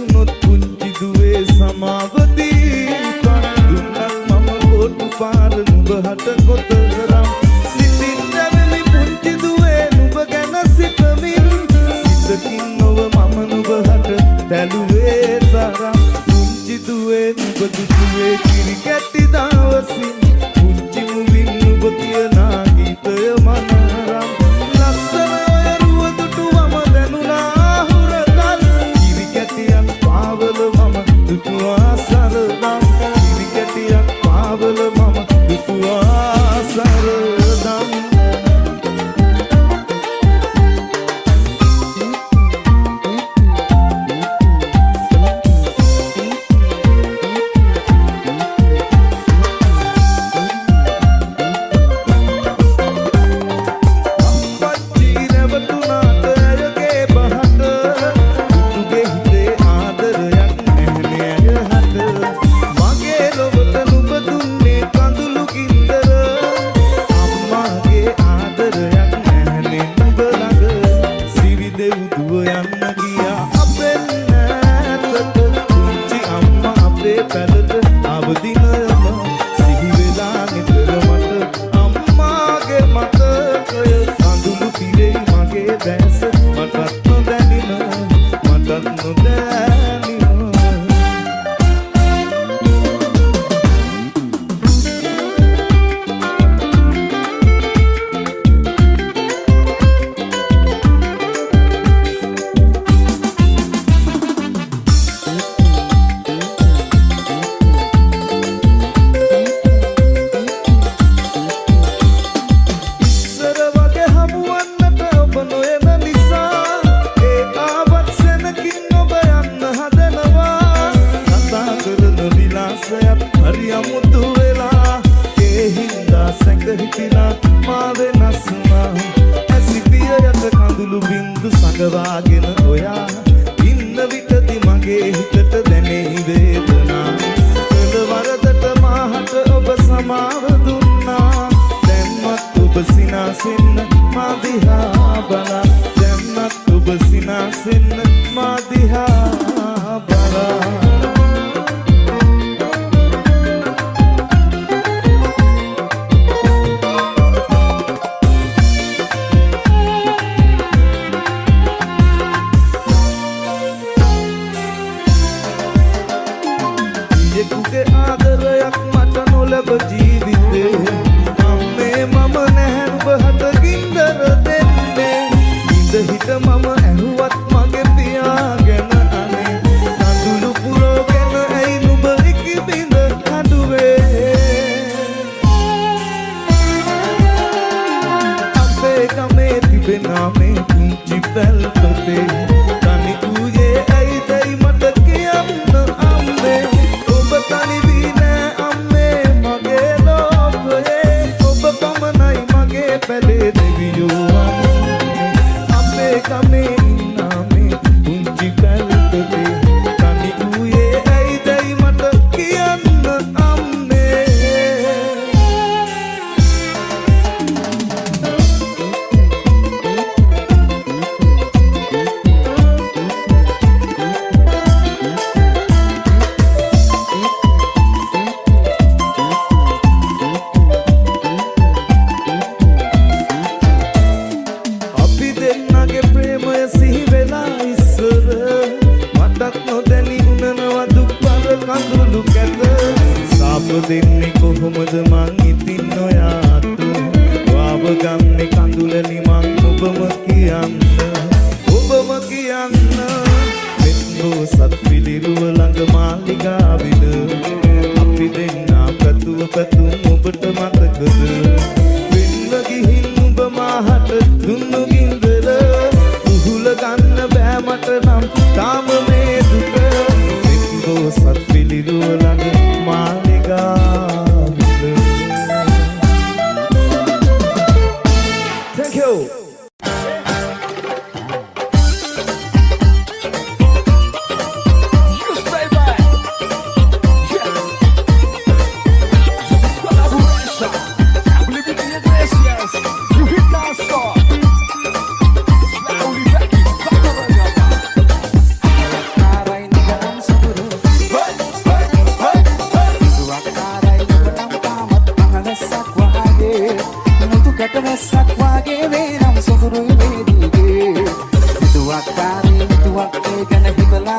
වුණොත් පුංචි දුවේ සමාවදී දුන්නත් මම කොටු පාර නුඹහට කොතරම් සිතින් දැවෙමි පුංචි දුවේ නුඹ ගැන සිතමින් සිතකින් නොව මම නුඹහට බැලුවේ තරම් පුංචි දුවේ නුඹ දුටුවේ කිරි කැටි දවසින් පුංචි මුවින් නුඹ කියනා ගීතය මනරම් ලස්සන ඔය රුව දුටුවම දැනුණා හුරතල් කිරි කැටියක් පාවල මම දුටුවා සරදම් කිරි කැටියක් පාවල මම දුටුවා සරදම්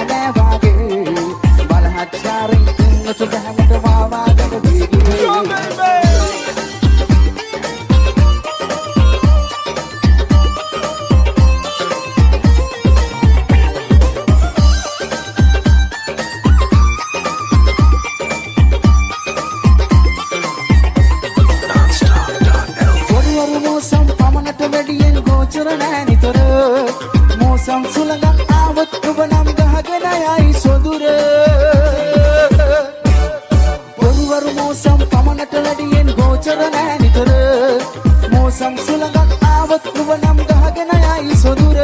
නෑ වාගේ බලහත්කාරයෙන් ඉන්නට බැහැමට මාවාගෙන වේගේ මෝසම් සුළඟක් ආවත් ඔබ නම් ගහගෙන යයි සොදුර පොරුවරු මෝසම් පමණට වැඩියෙන් ගෝචර නෑ නිතර මෝසම් සුළඟක් ආවත් ඔබ නම් ගහගෙන යයි සොදුර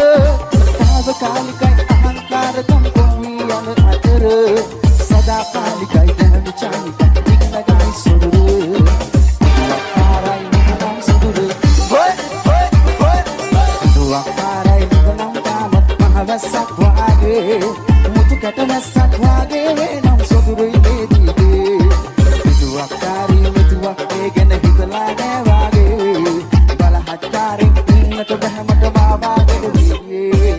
තාවකාලිකයි අහංකාරකම් කොවී යන අතර සදාකාලිකයි දැනුම් චානික ඉක්නගයි සොදුර ආරයි නම් සොදුර වැස්සක් වාගේ මුතු කැට වැස්සක් වාගේ නම් සොදුරුයි වේදීගේ පිටුවක්කාරී මිතුවක් ඒ ගැන හිතලා නෑ වාගේ බලහත්කාරයෙන් ඉන්නට බැහැමට මාවාගෙන වීගේ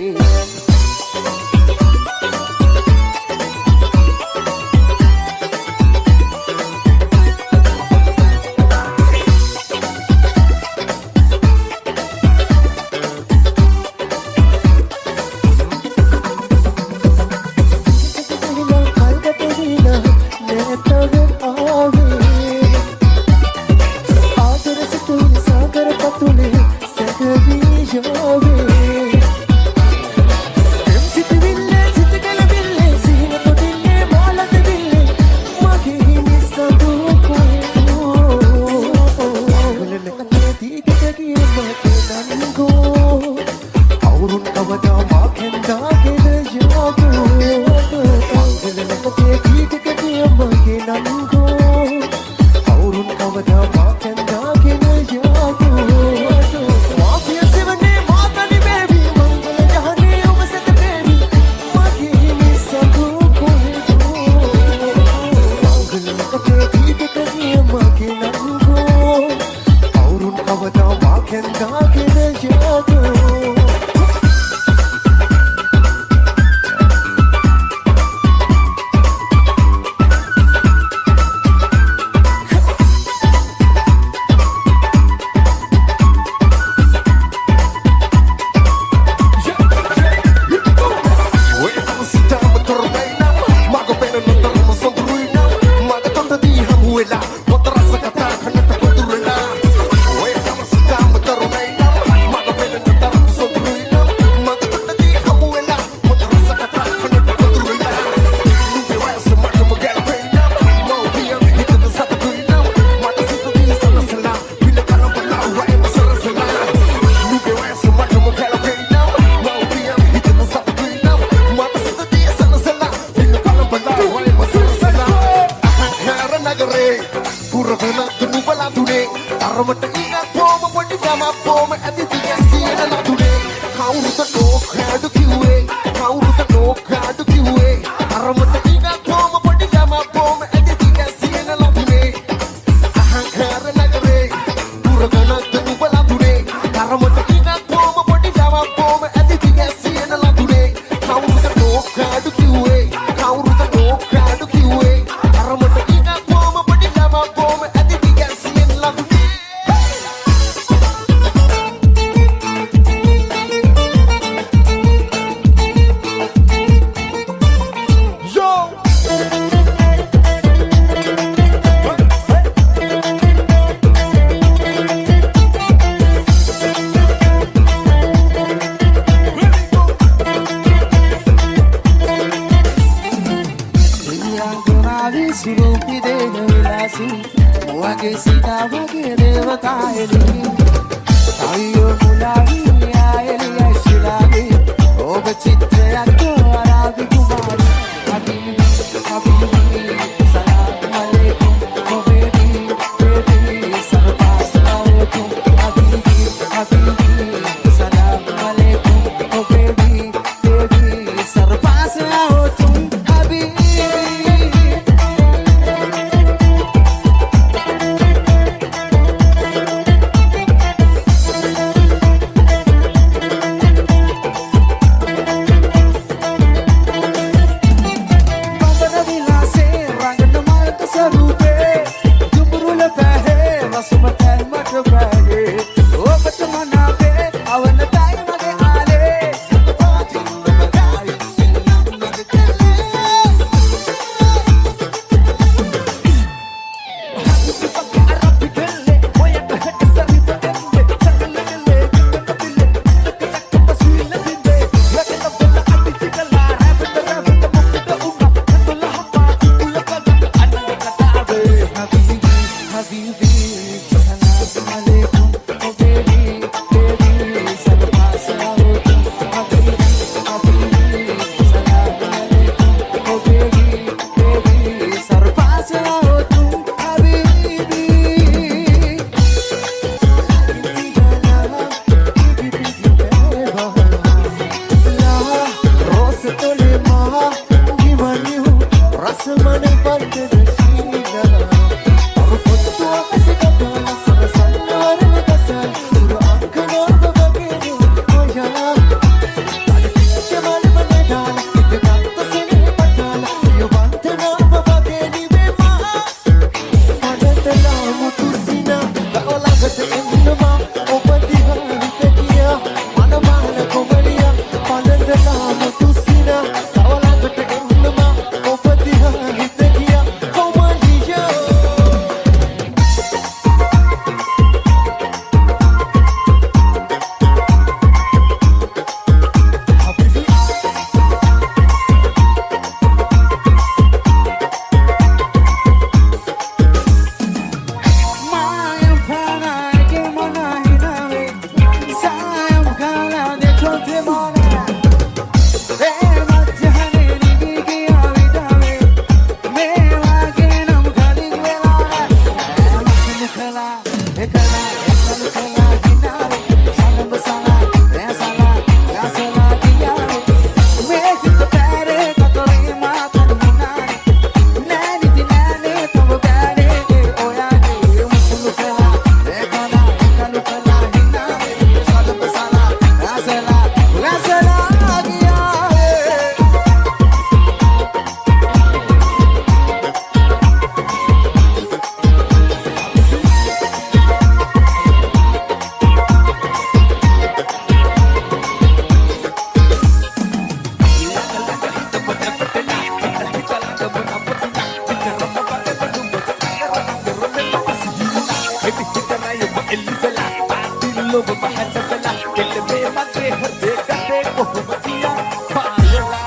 लोभ पहट गला दिल में मगे हदे कटे कोहम दिया पागला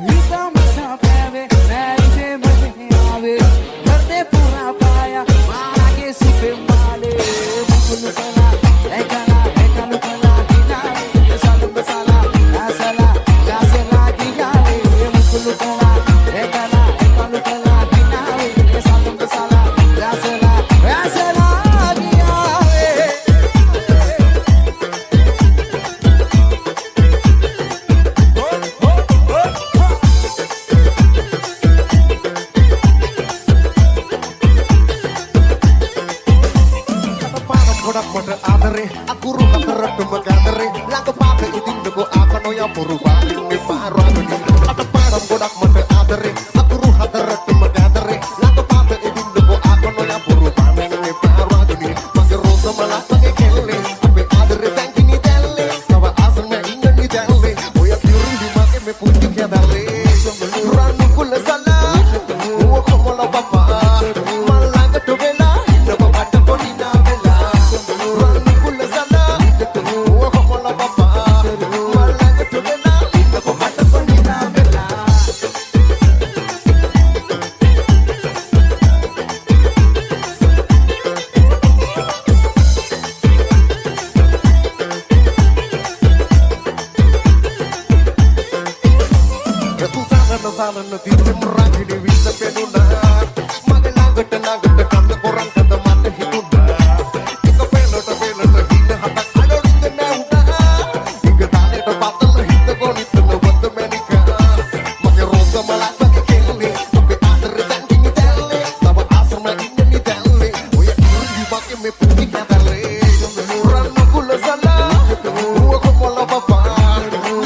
हिसा मसा पावे नैसे मजे आवे करते पूरा पाया मागे सुबह माले मुकुल कला एकला किनारे सालू बसाला असला गासला किनारे मुकुल कला एकला किनारे सालू बसाला गासला किनारे Aku ruha teradu megadere lagu pakai idin dugo akan oya puru balik ni paro ni ada param godak mate adere aku ruha teradu megadere lagu pakai idin dugo akan oya puru balik ni paro ni mage rosa malah pakai kelle ape adere thank ni dalle kawa asan me inna ni dalle oya puri di mage me puji kya dalle ranu kul sala wo komola papa malaga to vela no pata koni na vela ranu kul sala wo komola papa malaga to vela no pata koni na vela Sana di semerang ini bisa penuna Magai nagat kami orang kata mata hituna Ika penota hina hatak alo ringa nauna Hingga tali to batal hita konita na wata menika Magai rosa malak bagi kele Tapi atar dan kini tele Tawa asar ma inga ni tele Oya kiri bagi me puji katale Rana kula sala Uwa komola papa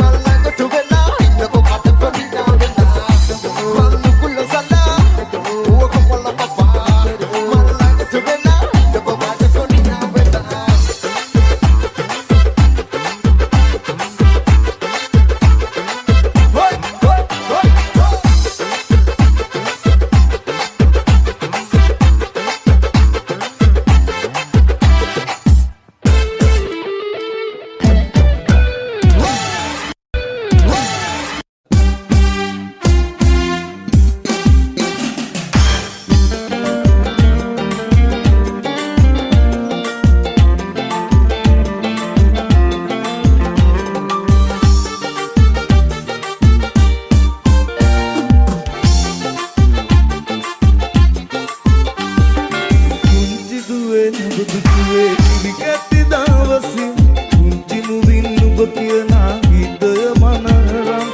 Malaga tuvela Hina ko kata konina vela Ranu kula sala Uwa komola papa Malaga tuvela Hina ko kata konina vela පුංචි දුවේ නුඹ දුවේ කිරිකැටි දවසින් පුංචි මුවින් නුඹ කියනා ගීතය මනරම්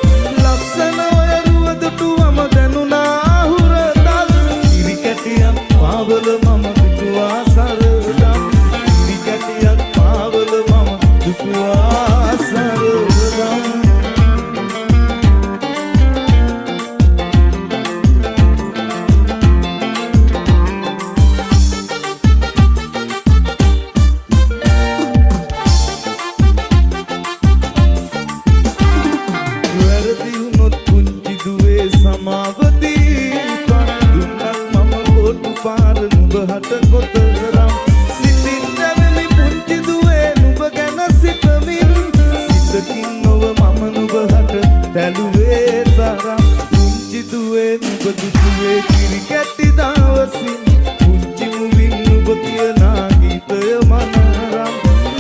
ලස්සන ඔයරුව දුටුවම දැනුණා හුරතල් කිරිකැටියක් පාවල මම දුටුවා සරදම් කිරිකැටියක් පාවල මම දුටුවා සරදම් වැරදි වුණොත් පුංචි දුවේ සමාවදී දුන්නත් මම කොටු පාර නුඹ හට කොතරම් සිතින් දැවෙමි පුංචි දුවේ නුඹ ගැන සිතමින් සිතකින් නොව මම නුඹ හට තැළුවේ තරම් පුංචි දුවේ නුඹ දුටුවේ කිරිකැටි දවසින් පුංචි මුවින් නුඹ කියනා ගීතය මනරම්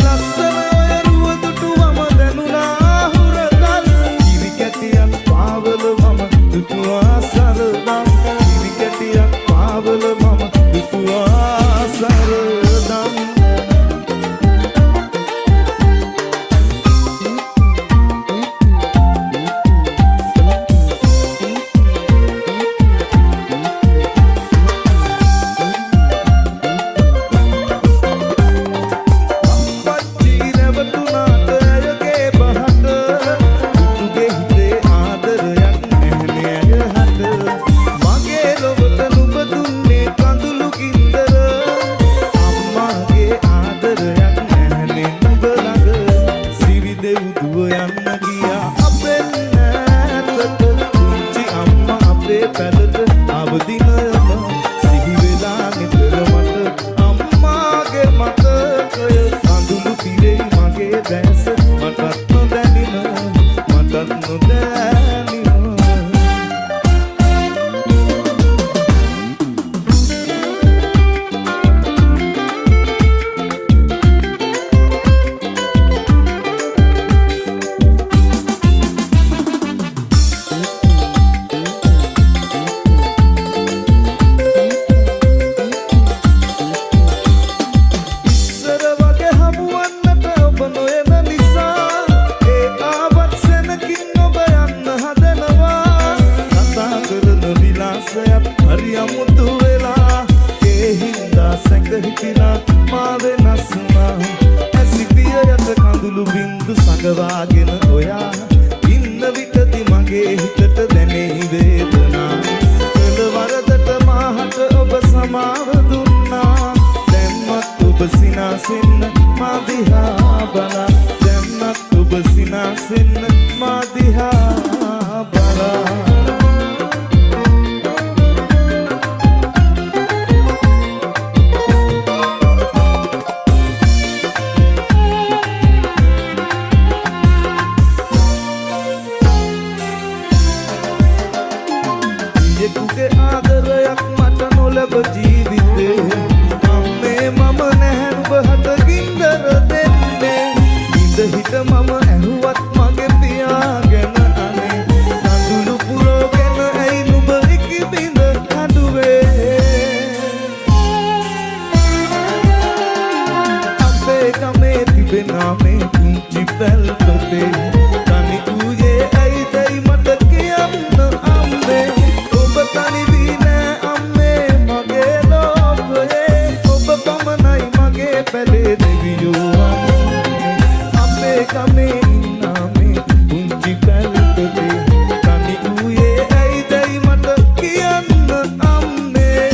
ලස්සන ඔයරුව දුටුවම දැනුණා හුරතල් කිරිකැටියක් පාවල මම දුටුවා සරදම් කිරිකැටියක් පාවල මම දුටුවා සරදම් සිහි වෙලා නිතර මට අම්මාගේ මතකය සඳ පියෙකුගේ ආදරයක් මට නොලැබ ජීවිතේ අම්මේ මම නැහැ නුඹට ගින්දර දෙන්නේ ඉඳ හිට මම ඇහුවත් මගේ පියාගෙන අනේ නඳුළු පුරෝගෙන ඇයි නුඹ ඉකිබිඳ කඩුවේ අපේ ගමේ තිබෙනා මේ පුංචි පැල්පතේ තනි ඌයේ ඇයිදයි මට කියන්න අම්මේ ඔබ තනි වී නෑ අම්මේ මගේ ලෝකයේ ඔබ පමණයි මගේ පැලේ දෙවියෝ අපේ ගමේ ඉන්නා මේ පුංචි පැල්පතේ තනි ඌයේ ඇයිදයි මට කියන්න අම්මේ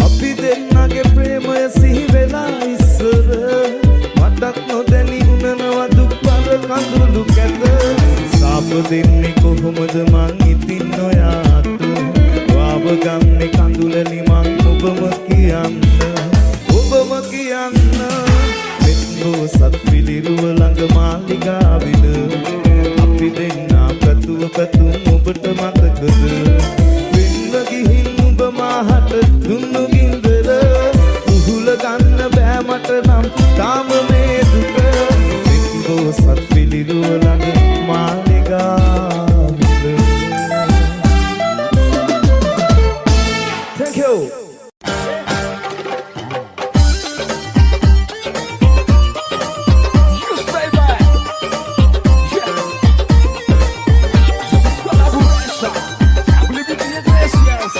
අපි දෙන්නගේ ප්‍රේමය සිහි වෙලා ඉස්සර මතක් නොදැනි උනනවා දුක්බර කඳුළු කැත සාප දෙන්නේ කොහොමද මං ඉතින් ඔයාට වාව ගන්නේ කඳුළනි මං ඔබම කියන්න මෙන්නෝ සත් පිළිරුව ළඟ මාලිගාවිල අපි දෙන්නා පැතුව පැතුම් ඔබට මතකද වෙන්න ගිහින් උඹ මාහට දුන්නු ගින්දර උහුල ගන්න බෑ මට නම් තාම මේ දුක මෙන්නෝ සත් පිළිරුව ළඟ Maligawila Thank you. Yes, baby. Yeah. Collaboration. Habilidade Iglesias.